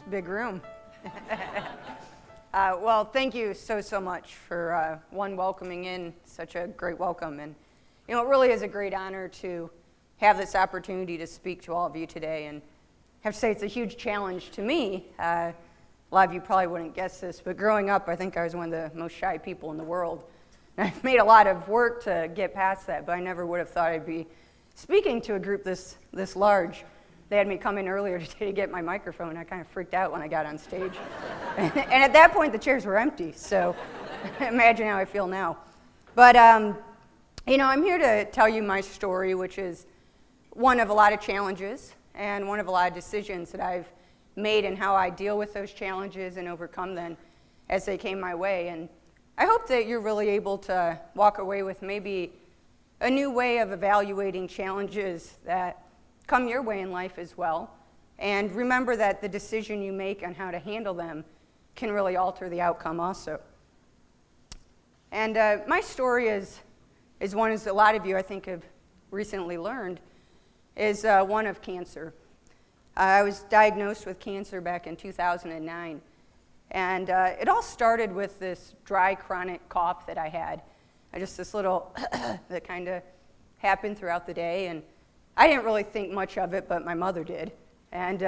It's a big room. Well, thank you so much for welcoming in such a great welcome. And, it really is a great honor to have this opportunity to speak to all of you today. And I have to say it's a huge challenge to me. A lot of you probably wouldn't guess this, but growing up, I think I was one of the most shy people in the world. And I've made a lot of work to get past that, but I never would have thought I'd be speaking to a group this large. They had me come in earlier today to get my microphone. I kind of freaked out when I got on stage. And at that point, the chairs were empty, so imagine how I feel now. But, I'm here to tell you my story, which is one of a lot of challenges and one of a lot of decisions that I've made and how I deal with those challenges and overcome them as they came my way. And I hope that you're really able to walk away with maybe a new way of evaluating challenges that come your way in life as well. And remember that the decision you make on how to handle them can really alter the outcome also. And my story is one, as a lot of you I think have recently learned, is one of cancer. I was diagnosed with cancer back in 2009. And it all started with this dry chronic cough that I had. Just this little that kind of happened throughout the day. And I didn't really think much of it, but my mother did, and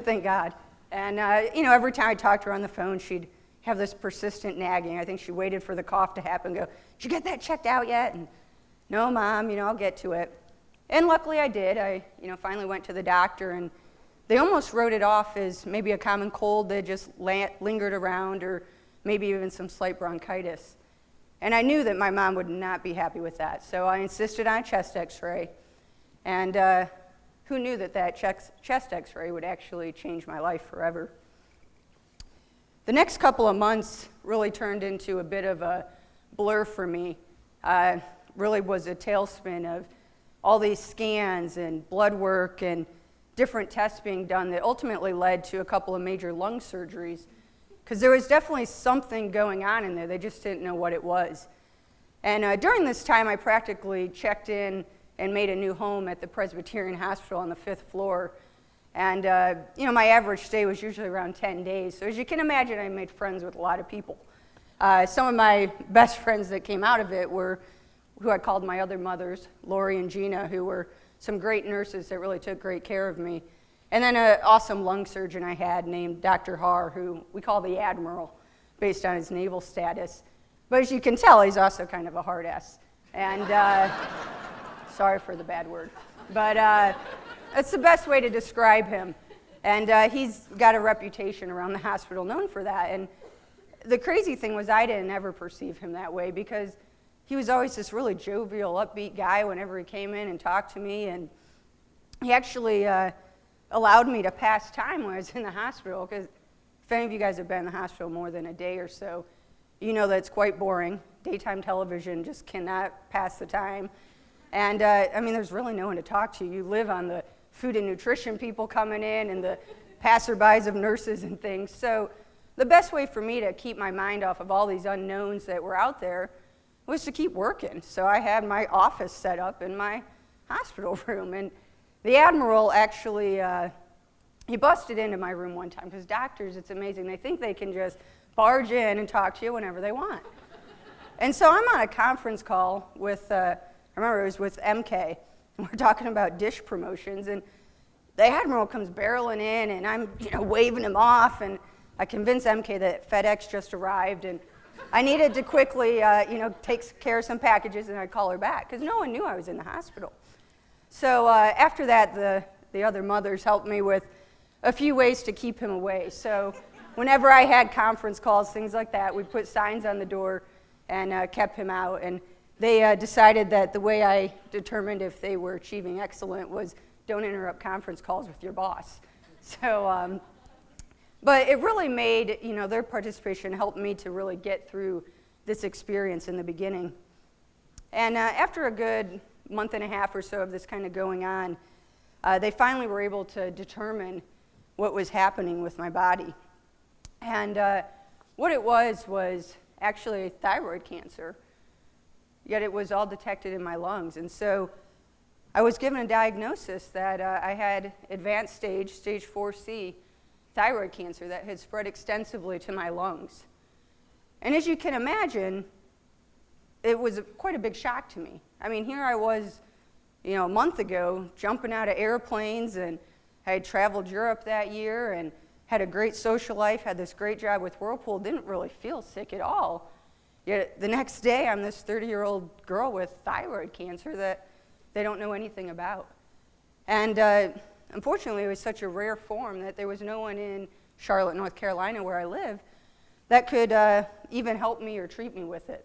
thank God. And, every time I talked to her on the phone, she'd have this persistent nagging. I think she waited for the cough to happen and go, "Did you get that checked out yet?" And, "No, Mom, I'll get to it." And luckily I did. I, finally went to the doctor, and they almost wrote it off as maybe a common cold that just lingered around, or maybe even some slight bronchitis. And I knew that my mom would not be happy with that, so I insisted on a chest x-ray. And who knew that chest x-ray would actually change my life forever? The next couple of months really turned into a bit of a blur for me. Really was a tailspin of all these scans and blood work and different tests being done that ultimately led to a couple of major lung surgeries, because there was definitely something going on in there. They just didn't know what it was. And during this time, I practically checked in and made a new home at the Presbyterian Hospital on the 5th floor. And, my average stay was usually around 10 days. So as you can imagine, I made friends with a lot of people. Some of my best friends that came out of it were who I called my other mothers, Lori and Gina, who were some great nurses that really took great care of me. And then an awesome lung surgeon I had named Dr. Haar, who we call the Admiral, based on his naval status. But as you can tell, he's also kind of a hard ass. And sorry for the bad word, but that's the best way to describe him. And he's got a reputation around the hospital known for that. And the crazy thing was I didn't ever perceive him that way, because he was always this really jovial, upbeat guy whenever he came in and talked to me. And he actually allowed me to pass time when I was in the hospital, because if any of you guys have been in the hospital more than a day or so, you know that it's quite boring. Daytime television just cannot pass the time. And, there's really no one to talk to. You live on the food and nutrition people coming in and the passerbys of nurses and things. So the best way for me to keep my mind off of all these unknowns that were out there was to keep working. So I had my office set up in my hospital room. And the Admiral actually, he busted into my room one time, because doctors, it's amazing. They think they can just barge in and talk to you whenever they want. And so I'm on a conference call with I remember it was with MK, and we're talking about dish promotions, and the Admiral comes barreling in, and I'm, waving him off, and I convinced MK that FedEx just arrived, and I needed to quickly, take care of some packages, and I'd call her back, because no one knew I was in the hospital. So after that, the other mothers helped me with a few ways to keep him away. So whenever I had conference calls, things like that, we'd put signs on the door and kept him out. And they decided that the way I determined if they were achieving excellent was don't interrupt conference calls with your boss. So, but it really made, their participation helped me to really get through this experience in the beginning. And after a good month and a half or so of this kind of going on, they finally were able to determine what was happening with my body. And what it was actually thyroid cancer. Yet it was all detected in my lungs. And so I was given a diagnosis that I had advanced stage 4C thyroid cancer that had spread extensively to my lungs. And as you can imagine, it was quite a big shock to me. I mean, here I was, a month ago, jumping out of airplanes, and I had traveled Europe that year and had a great social life, had this great job with Whirlpool, didn't really feel sick at all. Yet the next day, I'm this 30-year-old girl with thyroid cancer that they don't know anything about. And unfortunately, it was such a rare form that there was no one in Charlotte, North Carolina, where I live, that could even help me or treat me with it.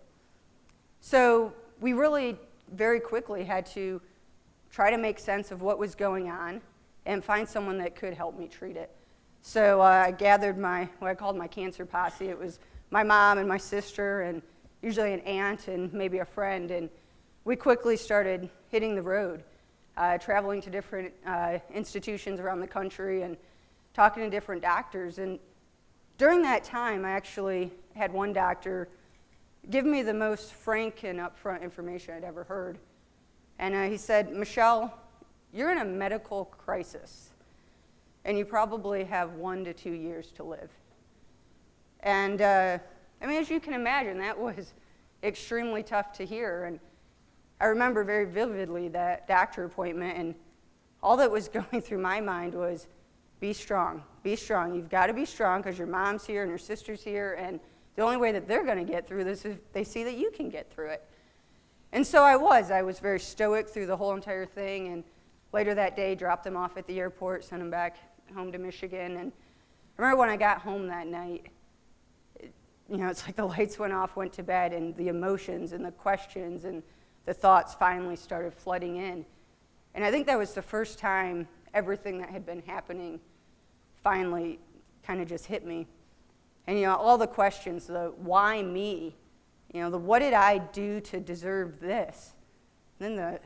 So we really very quickly had to try to make sense of what was going on and find someone that could help me treat it. So I gathered what I called my cancer posse. It was my mom and my sister and usually an aunt and maybe a friend. And we quickly started hitting the road, traveling to different institutions around the country and talking to different doctors. And during that time, I actually had one doctor give me the most frank and upfront information I'd ever heard. And he said, "Michelle, you're in a medical crisis, and you probably have 1 to 2 years to live." And as you can imagine, that was extremely tough to hear. And I remember very vividly that doctor appointment, and all that was going through my mind was, be strong, be strong. You've got to be strong because your mom's here and your sister's here, and the only way that they're going to get through this is if they see that you can get through it. And so I was very stoic through the whole entire thing, and later that day dropped them off at the airport, sent them back home to Michigan. And I remember when I got home that night, it's like the lights went off, went to bed, and the emotions and the questions and the thoughts finally started flooding in. And I think that was the first time everything that had been happening finally kind of just hit me. And all the questions, the why me, the what did I do to deserve this? And then the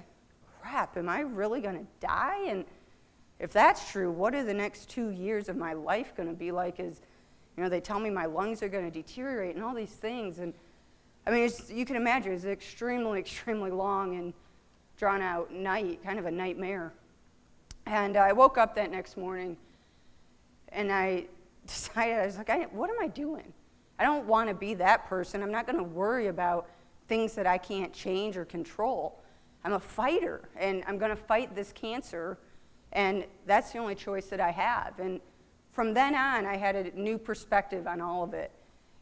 crap, am I really going to die? And if that's true, what are the next 2 years of my life going to be like? As they tell me my lungs are going to deteriorate and all these things. And you can imagine, it's an extremely, extremely long and drawn out night, kind of a nightmare. And I woke up that next morning and I decided, I was like, what am I doing? I don't want to be that person. I'm not going to worry about things that I can't change or control. I'm a fighter, and I'm going to fight this cancer, and that's the only choice that I have. And from then on, I had a new perspective on all of it,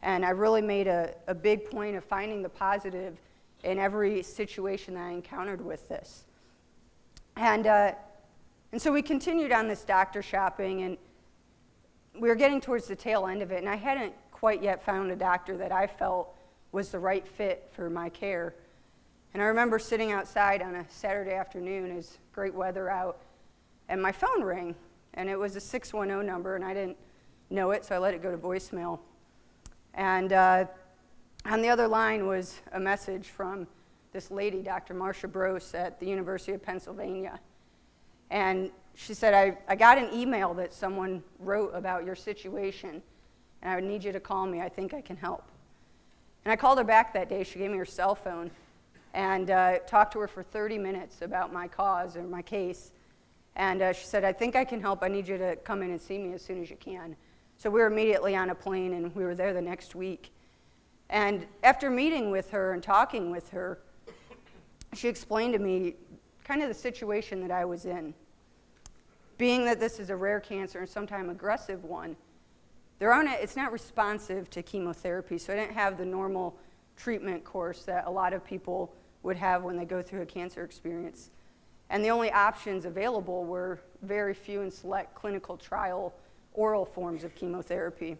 and I really made a big point of finding the positive in every situation that I encountered with this. And so we continued on this doctor shopping, and we were getting towards the tail end of it, and I hadn't quite yet found a doctor that I felt was the right fit for my care. And I remember sitting outside on a Saturday afternoon, it was great weather out, and my phone rang, and it was a 610 number, and I didn't know it, so I let it go to voicemail. And on the other line was a message from this lady, Dr. Marcia Brose at the University of Pennsylvania. And she said, I got an email that someone wrote about your situation, and I would need you to call me. I think I can help. And I called her back that day. She gave me her cell phone and talked to her for 30 minutes about my cause or my case. And she said, I think I can help. I need you to come in and see me as soon as you can. So we were immediately on a plane, and we were there the next week. And after meeting with her and talking with her, she explained to me kind of the situation that I was in. Being that this is a rare cancer and sometimes aggressive one, it's not responsive to chemotherapy, so I didn't have the normal treatment course that a lot of people would have when they go through a cancer experience. And the only options available were very few and select clinical trial oral forms of chemotherapy.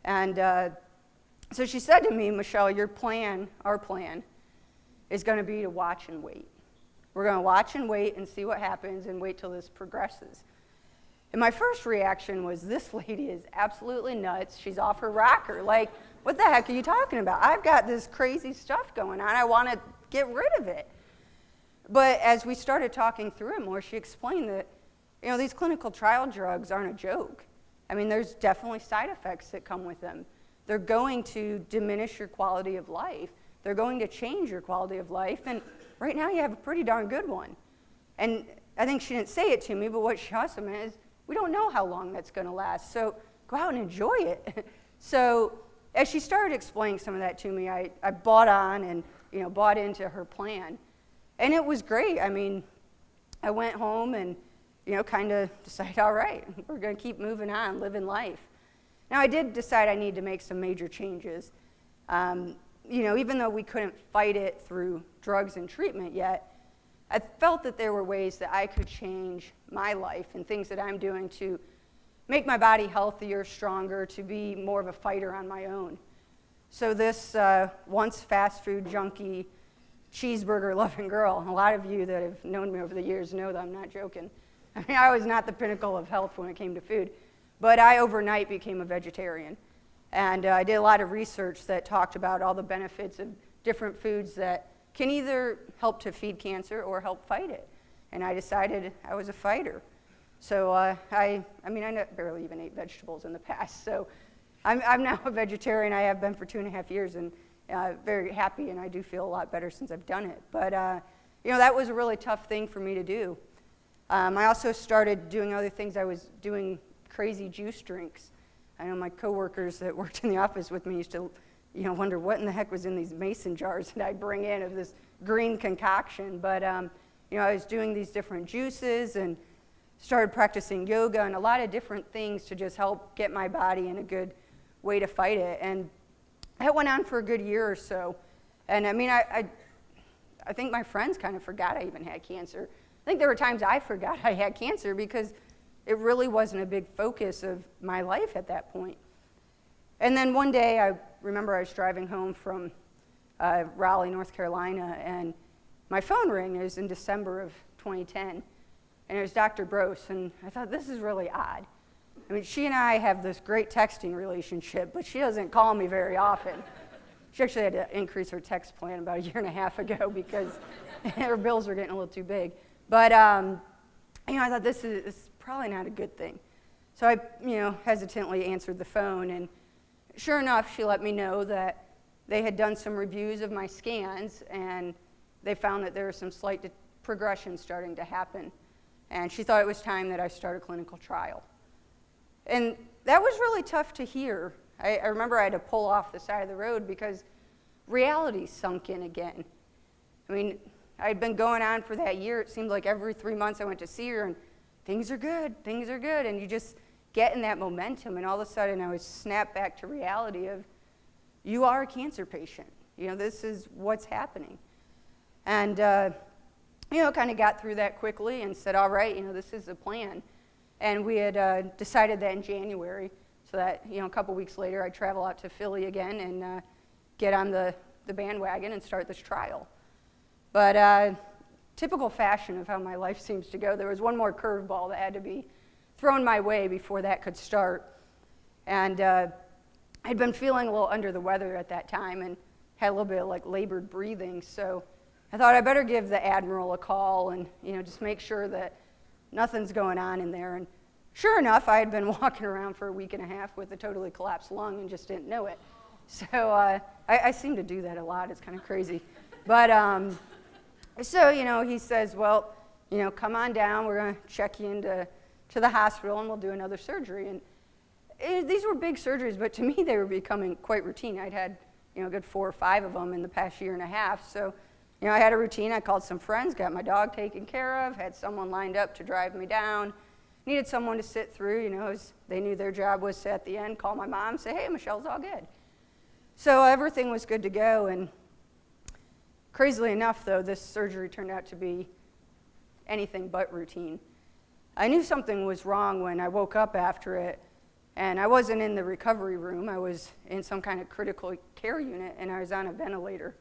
And so she said to me, Michelle, our plan, is going to be to watch and wait. We're going to watch and wait and see what happens and wait till this progresses. And my first reaction was, this lady is absolutely nuts. She's off her rocker. Like, what the heck are you talking about? I've got this crazy stuff going on. I want to get rid of it. But as we started talking through it more, she explained that, these clinical trial drugs aren't a joke. There's definitely side effects that come with them. They're going to diminish your quality of life. They're going to change your quality of life. And right now you have a pretty darn good one. And I think she didn't say it to me, but what she also meant is, we don't know how long that's going to last, so go out and enjoy it. So as she started explaining some of that to me, I bought on and bought into her plan. And it was great. I mean, I went home and kind of decided, all right, we're going to keep moving on, living life. Now, I did decide I need to make some major changes. Even though we couldn't fight it through drugs and treatment yet, I felt that there were ways that I could change my life and things that I'm doing to make my body healthier, stronger, to be more of a fighter on my own. So this once fast food junkie, cheeseburger-loving girl, a lot of you that have known me over the years know that I'm not joking. I mean, I was not the pinnacle of health when it came to food, but I overnight became a vegetarian. And I did a lot of research that talked about all the benefits of different foods that can either help to feed cancer or help fight it. And I decided I was a fighter. So I barely even ate vegetables in the past. So I'm now a vegetarian. I have been for 2.5 years, and very happy, and I do feel a lot better since I've done it. But that was a really tough thing for me to do. I also started doing other things. I was doing crazy juice drinks. I know my coworkers that worked in the office with me used to, wonder what in the heck was in these mason jars that I bring in of this green concoction. But I was doing these different juices and started practicing yoga and a lot of different things to just help get my body in a good way to fight it. And that went on for a good year or so. And I mean, I think my friends kind of forgot I even had cancer. I think there were times I forgot I had cancer because it really wasn't a big focus of my life at that point. And then one day, I remember I was driving home from Raleigh, North Carolina, and my phone rang. It was in December of 2010, and it was Dr. Brose, and I thought, this is really odd. I mean, she and I have this great texting relationship, but she doesn't call me very often. She actually had to increase her text plan about 1.5 years ago because her bills were getting a little too big. But I thought this is probably not a good thing. So I, hesitantly answered the phone, and sure enough, she let me know that they had done some reviews of my scans, and they found that there was some slight progression starting to happen. And she thought it was time that I start a clinical trial. And that was really tough to hear. I remember I had to pull off the side of the road because reality sunk in again. I mean, I'd been going on for that year. It seemed like every 3 months I went to see her, and things are good, and you just get in that momentum, and all of a sudden I was snapped back to reality of, you are a cancer patient. This is what's happening. And, kind of got through that quickly and said, all right, this is the plan. And we had decided that in January, so that, a couple weeks later, I'd travel out to Philly again and get on the bandwagon and start this trial. But typical fashion of how my life seems to go, there was one more curveball that had to be thrown my way before that could start. And I'd been feeling a little under the weather at that time and had a little bit of labored breathing, so I thought I better give the Admiral a call and just make sure that nothing's going on in there. And sure enough, I had been walking around for 1.5 weeks with a totally collapsed lung and just didn't know it. So I seem to do that a lot. It's kind of crazy. But so he says, well, come on down. We're going to check you into the hospital and we'll do another surgery. And these were big surgeries, but to me they were becoming quite routine. I'd had a good 4 or 5 of them in the past 1.5 years. So I had a routine. I called some friends, got my dog taken care of, had someone lined up to drive me down, needed someone to sit through, as they knew their job was to, at the end, call my mom, say, hey, Michelle's all good. So everything was good to go, and crazily enough, though, this surgery turned out to be anything but routine. I knew something was wrong when I woke up after it, and I wasn't in the recovery room. I was in some kind of critical care unit, and I was on a ventilator.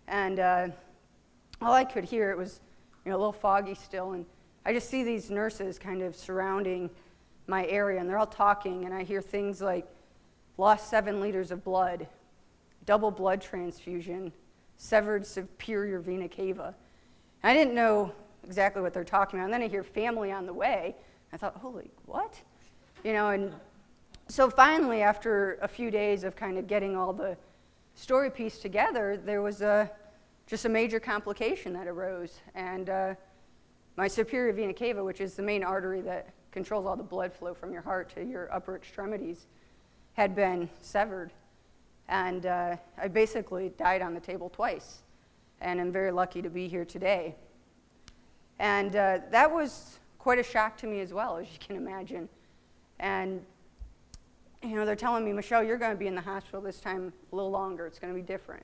And all I could hear, it was a little foggy still, and I just see these nurses kind of surrounding my area, and they're all talking, and I hear things like, lost 7 liters of blood, double blood transfusion, severed superior vena cava. And I didn't know exactly what they're talking about, and then I hear family on the way. I thought, holy, what? And so finally, after a few days of kind of getting all the story pieced together, there was just a major complication that arose. And my superior vena cava, which is the main artery that controls all the blood flow from your heart to your upper extremities, had been severed. And I basically died on the table twice. And I'm very lucky to be here today. And that was quite a shock to me as well, as you can imagine. And, they're telling me, Michelle, you're going to be in the hospital this time a little longer. It's going to be different.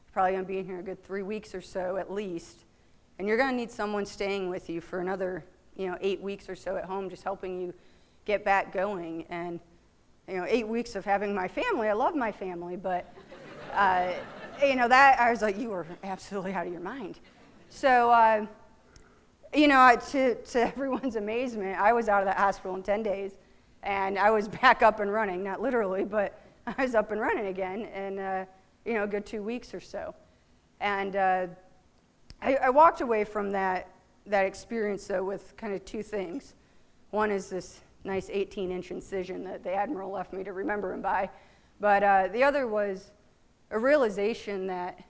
You're probably going to be in here a good 3 weeks or so at least. And you're going to need someone staying with you for another, 8 weeks or so at home, just helping you get back going. And, 8 weeks of having my family, I love my family, but, that, I was like, you were absolutely out of your mind. So, to everyone's amazement, I was out of that hospital in 10 days, and I was back up and running, not literally, but I was up and running again in, a good 2 weeks or so. And I walked away from that experience, though, with kind of two things. One is this nice 18-inch incision that the Admiral left me to remember him by, but the other was a realization that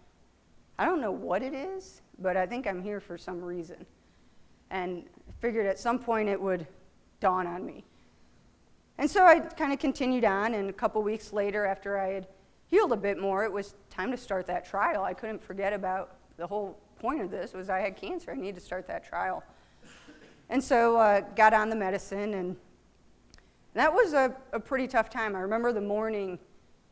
I don't know what it is, but I think I'm here for some reason. And I figured at some point it would dawn on me. And so I kind of continued on, and a couple weeks later, after I had healed a bit more, it was time to start that trial. I couldn't forget about the whole point of this was I had cancer. I needed to start that trial. And so got on the medicine, and that was a pretty tough time. I remember the morning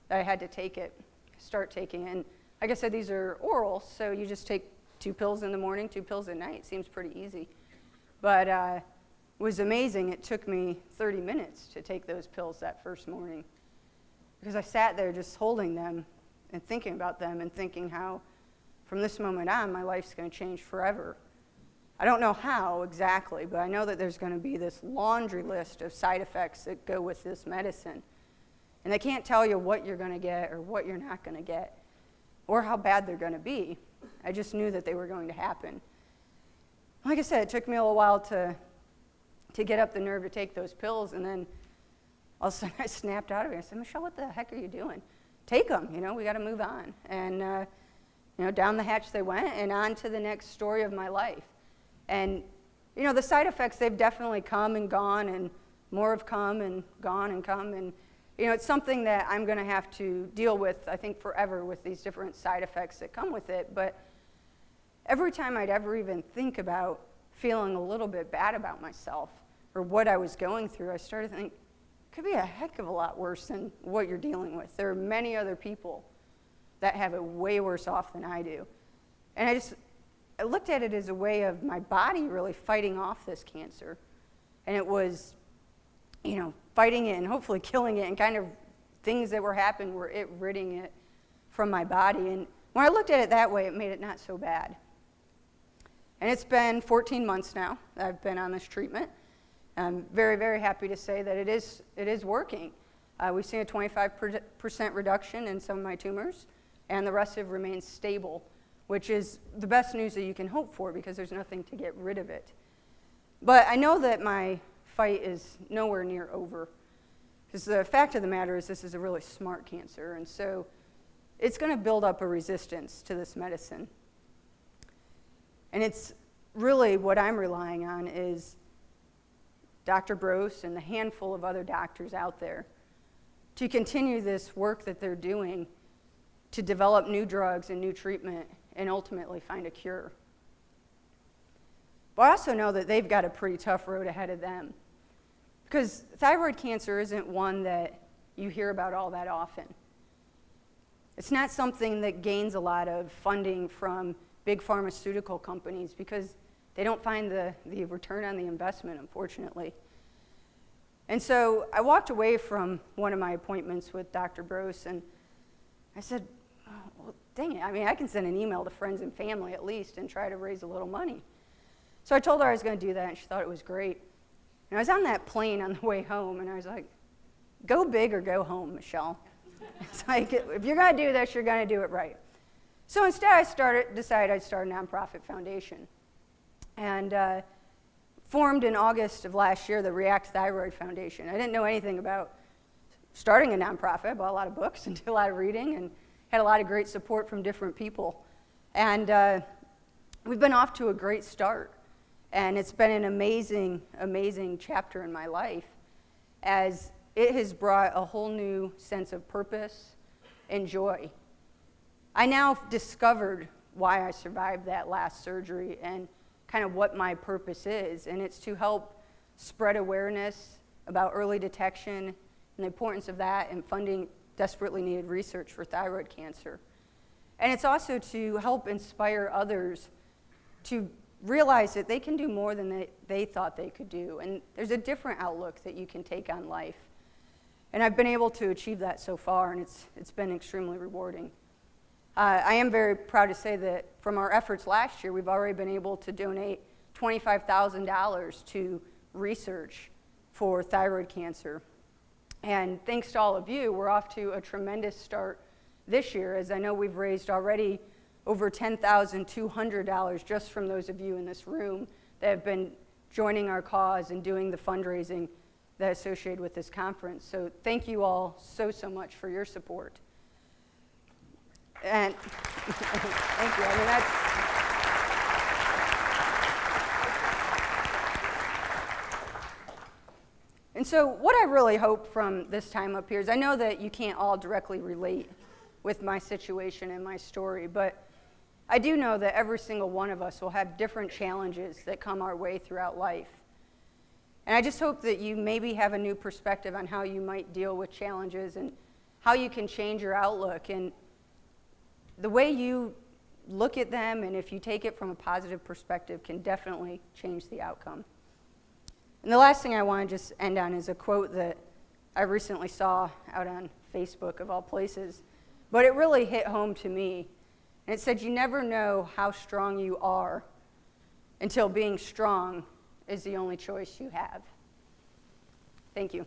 that I had to start taking it. And like I said, these are oral, so you just take 2 pills in the morning, 2 pills at night. Seems pretty easy. But it was amazing. It took me 30 minutes to take those pills that first morning because I sat there just holding them and thinking about them and thinking how from this moment on my life's going to change forever. I don't know how exactly, but I know that there's going to be this laundry list of side effects that go with this medicine. And they can't tell you what you're going to get or what you're not going to get or how bad they're going to be. I just knew that they were going to happen. Like I said, it took me a little while to get up the nerve to take those pills, and then all of a sudden I snapped out of it. I said, Michelle, what the heck are you doing? Take them, we got to move on. And, down the hatch they went and on to the next story of my life. And, the side effects, they've definitely come and gone, and more have come and gone and come. And, it's something that I'm going to have to deal with, I think, forever with these different side effects that come with it. But every time I'd ever even think about feeling a little bit bad about myself or what I was going through, I started to think, it could be a heck of a lot worse than what you're dealing with. There are many other people that have it way worse off than I do. And I looked at it as a way of my body really fighting off this cancer. And it was, fighting it and hopefully killing it, and kind of things that were happening were it ridding it from my body. And when I looked at it that way, it made it not so bad. And it's been 14 months now that I've been on this treatment. I'm very, very happy to say that it is working. We've seen a 25% reduction in some of my tumors, and the rest have remained stable, which is the best news that you can hope for because there's nothing to get rid of it. But I know that my fight is nowhere near over, because the fact of the matter is this is a really smart cancer, and so it's going to build up a resistance to this medicine. And it's really what I'm relying on is Dr. Brose and the handful of other doctors out there to continue this work that they're doing to develop new drugs and new treatment and ultimately find a cure. But I also know that they've got a pretty tough road ahead of them, because thyroid cancer isn't one that you hear about all that often. It's not something that gains a lot of funding from big pharmaceutical companies because they don't find the return on the investment, unfortunately. And so I walked away from one of my appointments with Dr. Brose, and I said, oh, well, dang it, I can send an email to friends and family at least and try to raise a little money. So I told her I was going to do that, and she thought it was great. And I was on that plane on the way home, and I was like, go big or go home, Michelle. It's like, if you're going to do this, you're going to do it right. So instead, I decided I'd start a nonprofit foundation. And formed in August of last year, the React Thyroid Foundation. I didn't know anything about starting a nonprofit. I bought a lot of books and did a lot of reading and had a lot of great support from different people. And we've been off to a great start. And it's been an amazing, amazing chapter in my life, as it has brought a whole new sense of purpose and joy. I now discovered why I survived that last surgery and kind of what my purpose is, and it's to help spread awareness about early detection and the importance of that and funding desperately needed research for thyroid cancer. And it's also to help inspire others to realize that they can do more than they thought they could do, and there's a different outlook that you can take on life. And I've been able to achieve that so far, and it's been extremely rewarding. I am very proud to say that from our efforts last year, we've already been able to donate $25,000 to research for thyroid cancer. And thanks to all of you, we're off to a tremendous start this year, as I know we've raised already over $10,200 just from those of you in this room that have been joining our cause and doing the fundraising that's associated with this conference. So thank you all so much for your support. And thank you. I mean, and so what I really hope from this time up here is, I know that you can't all directly relate with my situation and my story, but I do know that every single one of us will have different challenges that come our way throughout life. And I just hope that you maybe have a new perspective on how you might deal with challenges and how you can change your outlook. And the way you look at them, and if you take it from a positive perspective, can definitely change the outcome. And the last thing I want to just end on is a quote that I recently saw out on Facebook, of all places, but it really hit home to me. And it said, "You never know how strong you are until being strong is the only choice you have." Thank you.